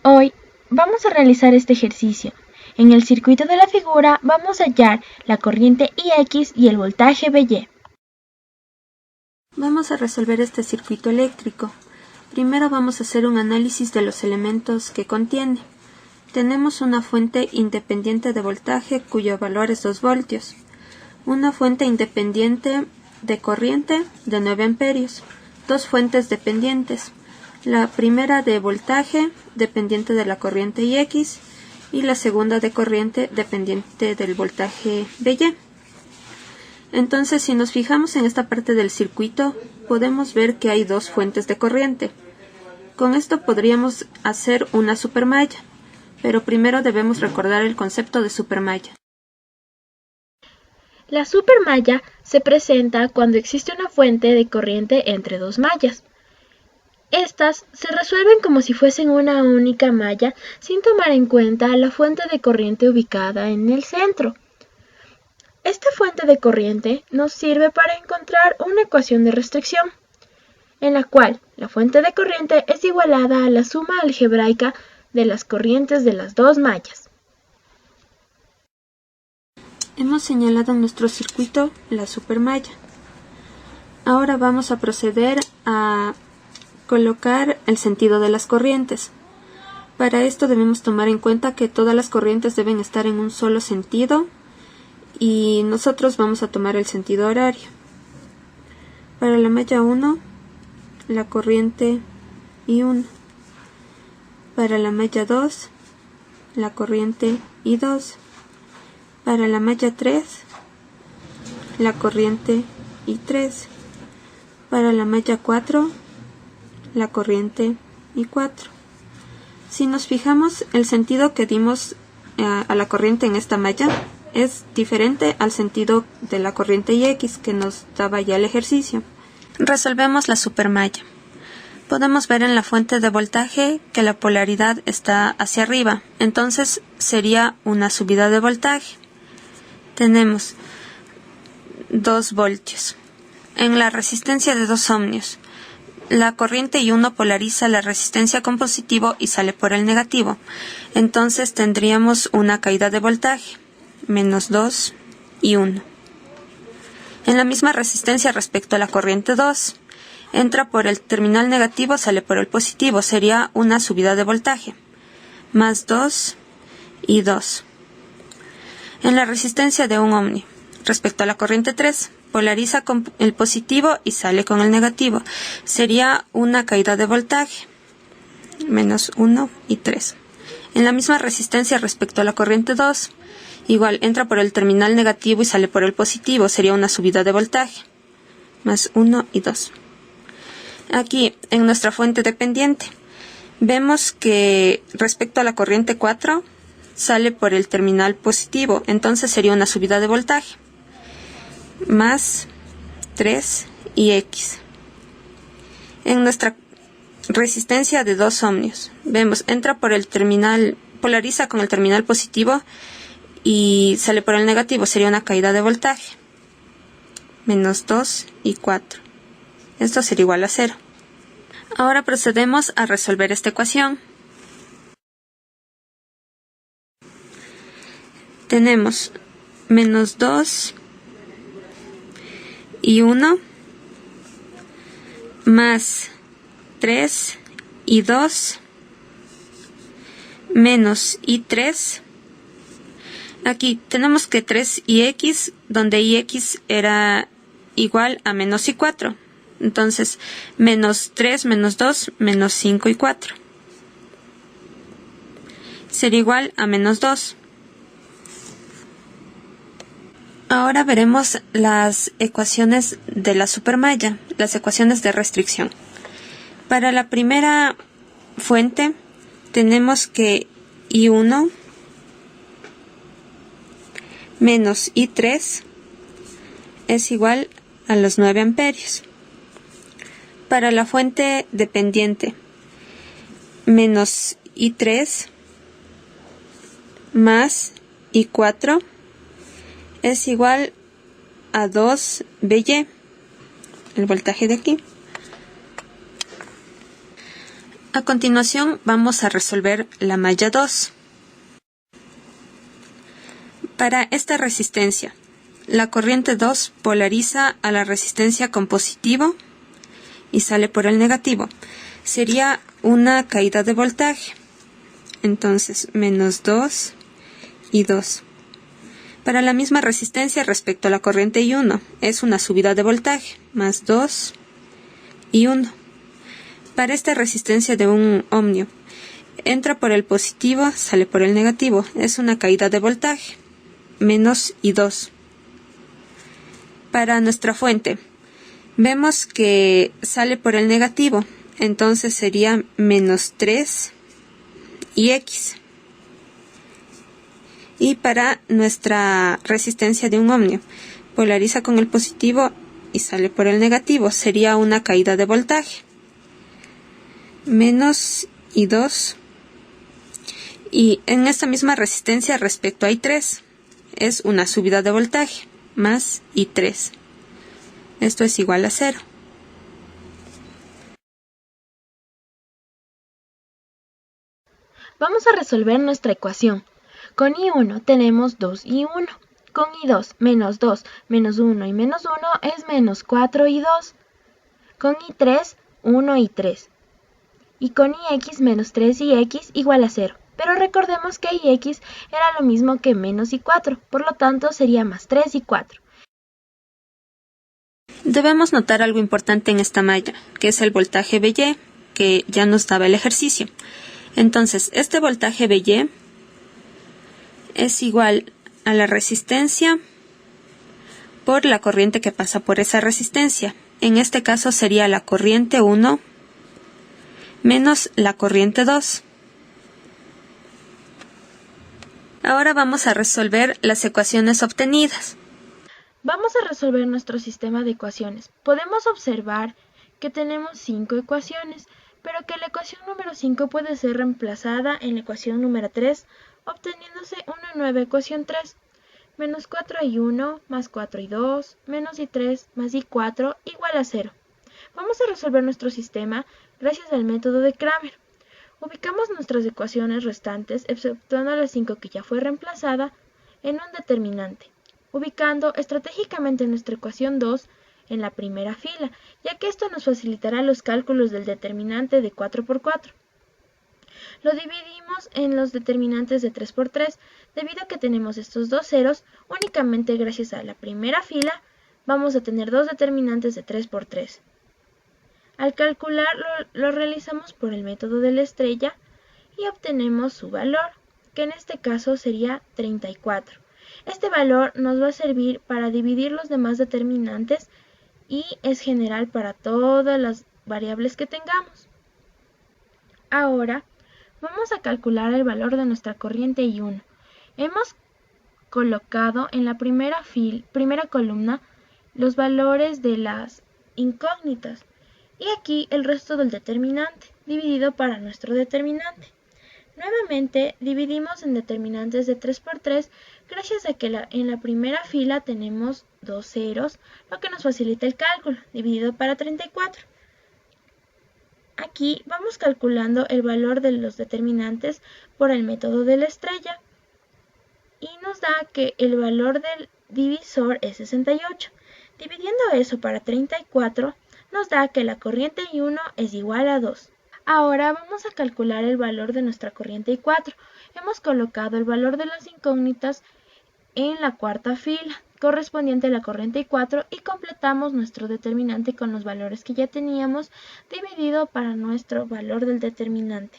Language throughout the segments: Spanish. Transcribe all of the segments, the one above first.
Hoy vamos a realizar este ejercicio. En el circuito de la figura vamos a hallar la corriente IX y el voltaje VY. Vamos a resolver este circuito eléctrico. Primero vamos a hacer un análisis de los elementos que contiene. Tenemos una fuente independiente de voltaje cuyo valor es 2 voltios. Una fuente independiente de corriente de 9 amperios. Dos fuentes dependientes. La primera de voltaje dependiente de la corriente IX y la segunda de corriente dependiente del voltaje VY. Entonces, si nos fijamos en esta parte del circuito, podemos ver que hay dos fuentes de corriente. Con esto podríamos hacer una supermalla, pero primero debemos recordar el concepto de supermalla. La supermalla se presenta cuando existe una fuente de corriente entre dos mallas. Estas se resuelven como si fuesen una única malla sin tomar en cuenta la fuente de corriente ubicada en el centro. Esta fuente de corriente nos sirve para encontrar una ecuación de restricción, en la cual la fuente de corriente es igualada a la suma algebraica de las corrientes de las dos mallas. Hemos señalado en nuestro circuito la supermalla. Ahora vamos a proceder a colocar el sentido de las corrientes. Para esto debemos tomar en cuenta que todas las corrientes deben estar en un solo sentido y nosotros vamos a tomar el sentido horario. Para la malla 1, la corriente I1. Para la malla 2, la corriente I2. Para la malla 3, la corriente I3. Para la malla 4, la corriente I4. Si nos fijamos, el sentido que dimos a la corriente en esta malla es diferente al sentido de la corriente IX que nos daba ya el ejercicio. Resolvemos la supermalla. Podemos ver en la fuente de voltaje que la polaridad está hacia arriba, entonces sería una subida de voltaje. Tenemos 2 voltios. En la resistencia de 2 ohmios, la corriente I1 polariza la resistencia con positivo y sale por el negativo. Entonces tendríamos una caída de voltaje, menos 2 y 1. En la misma resistencia respecto a la corriente 2, entra por el terminal negativo, sale por el positivo, sería una subida de voltaje, más 2 y 2. En la resistencia de 1 ohmio, respecto a la corriente 3, polariza con el positivo y sale con el negativo. Sería una caída de voltaje, menos 1 y 3. En la misma resistencia respecto a la corriente 2, igual entra por el terminal negativo y sale por el positivo. Sería una subida de voltaje, más 1 y 2. Aquí, en nuestra fuente dependiente, vemos que respecto a la corriente 4, sale por el terminal positivo. Entonces sería una subida de voltaje, más 3 y X. En nuestra resistencia de 2 ohmios, vemos, entra por el terminal, polariza con el terminal positivo y sale por el negativo, sería una caída de voltaje, menos 2 y 4. Esto sería igual a 0. Ahora procedemos a resolver esta ecuación. Tenemos menos 2 y 1 más 3 y 2 menos I3. Aquí tenemos que 3 y X, donde IX era igual a menos I4. Entonces, menos 3 menos 2 menos 5 y 4. Sería igual a menos 2. Ahora veremos las ecuaciones de la supermalla, las ecuaciones de restricción. Para la primera fuente tenemos que I1 menos I3 es igual a los 9 amperios. Para la fuente dependiente, menos I3 más I4 es igual a 2 VY, el voltaje de aquí. A continuación vamos a resolver la malla 2. Para esta resistencia, la corriente 2 polariza a la resistencia con positivo y sale por el negativo. Sería una caída de voltaje. Entonces, menos 2 y 2. Para la misma resistencia respecto a la corriente I1, es una subida de voltaje, más 2 y 1. Para esta resistencia de un ohmio, entra por el positivo, sale por el negativo, es una caída de voltaje, menos y 2. Para nuestra fuente, vemos que sale por el negativo, entonces sería menos 3 y X. Y para nuestra resistencia de un ohmio, polariza con el positivo y sale por el negativo, sería una caída de voltaje, menos y 2. Y en esta misma resistencia respecto a I3, es una subida de voltaje, más I3. Esto es igual a 0. Vamos a resolver nuestra ecuación. Con I1 tenemos 2I1. Con I2, menos 2, menos 1 y menos 1 es menos 4I2. Con I3, 1I3. Y con IX, menos 3IX igual a 0. Pero recordemos que IX era lo mismo que menos I4, por lo tanto sería más 3I4. Debemos notar algo importante en esta malla, que es el voltaje VY, que ya nos daba el ejercicio. Entonces, este voltaje VY es igual a la resistencia por la corriente que pasa por esa resistencia. En este caso sería la corriente 1 menos la corriente 2. Ahora vamos a resolver las ecuaciones obtenidas. Vamos a resolver nuestro sistema de ecuaciones. Podemos observar que tenemos 5 ecuaciones, pero que la ecuación número 5 puede ser reemplazada en la ecuación número 3, obteniéndose una nueva ecuación 3. Menos 4i1 más 4i2 menos i3 más i4 igual a 0. Vamos a resolver nuestro sistema gracias al método de Cramer. Ubicamos nuestras ecuaciones restantes, exceptuando la 5 que ya fue reemplazada, en un determinante, ubicando estratégicamente nuestra ecuación 2 en la primera fila, ya que esto nos facilitará los cálculos del determinante de 4×4. Lo dividimos en los determinantes de 3×3, debido a que tenemos estos dos ceros, únicamente gracias a la primera fila vamos a tener dos determinantes de 3×3. Al calcular lo realizamos por el método de la estrella y obtenemos su valor, que en este caso sería 34. Este valor nos va a servir para dividir los demás determinantes y es general para todas las variables que tengamos. Ahora vamos a calcular el valor de nuestra corriente I1. Hemos colocado en la primera columna los valores de las incógnitas y aquí el resto del determinante, dividido para nuestro determinante. Nuevamente dividimos en determinantes de 3×3 gracias a que en la primera fila tenemos dos ceros, lo que nos facilita el cálculo, dividido para 34. Aquí vamos calculando el valor de los determinantes por el método de la estrella y nos da que el valor del divisor es 68. Dividiendo eso para 34 nos da que la corriente I1 es igual a 2. Ahora vamos a calcular el valor de nuestra corriente I4. Hemos colocado el valor de las incógnitas en la cuarta fila, correspondiente a la corriente I4, y completamos nuestro determinante con los valores que ya teníamos, dividido para nuestro valor del determinante.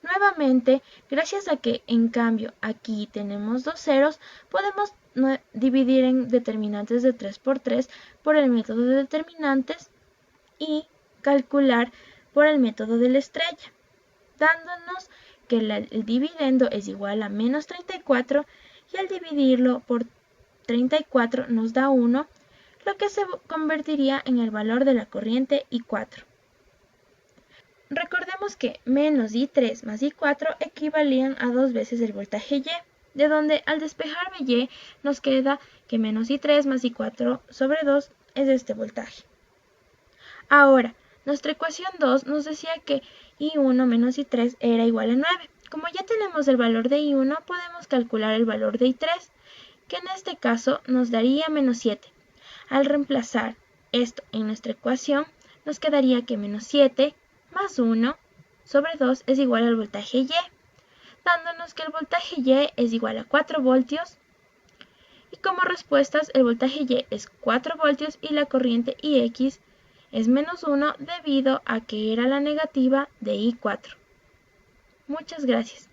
Nuevamente, gracias a que en cambio aquí tenemos dos ceros, podemos dividir en determinantes de 3×3 por el método de determinantes y calcular por el método de la estrella, dándonos que el dividendo es igual a menos 34 y al dividirlo por 34 nos da 1, lo que se convertiría en el valor de la corriente I4. Recordemos que menos I3 más I4 equivalían a 2 veces el voltaje Y, de donde al despejar Y nos queda que menos I3 más I4 sobre 2 es este voltaje. Ahora, Nuestra ecuación 2 nos decía que I1 menos I3 era igual a 9. Como ya tenemos el valor de I1, podemos calcular el valor de I3, que en este caso nos daría menos 7. Al reemplazar esto en nuestra ecuación, nos quedaría que menos 7 más 1 sobre 2 es igual al voltaje Y, dándonos que el voltaje Y es igual a 4 voltios. Y como respuestas, el voltaje Y es 4 voltios y la corriente IX es menos 1 debido a que era la negativa de I4. Muchas gracias.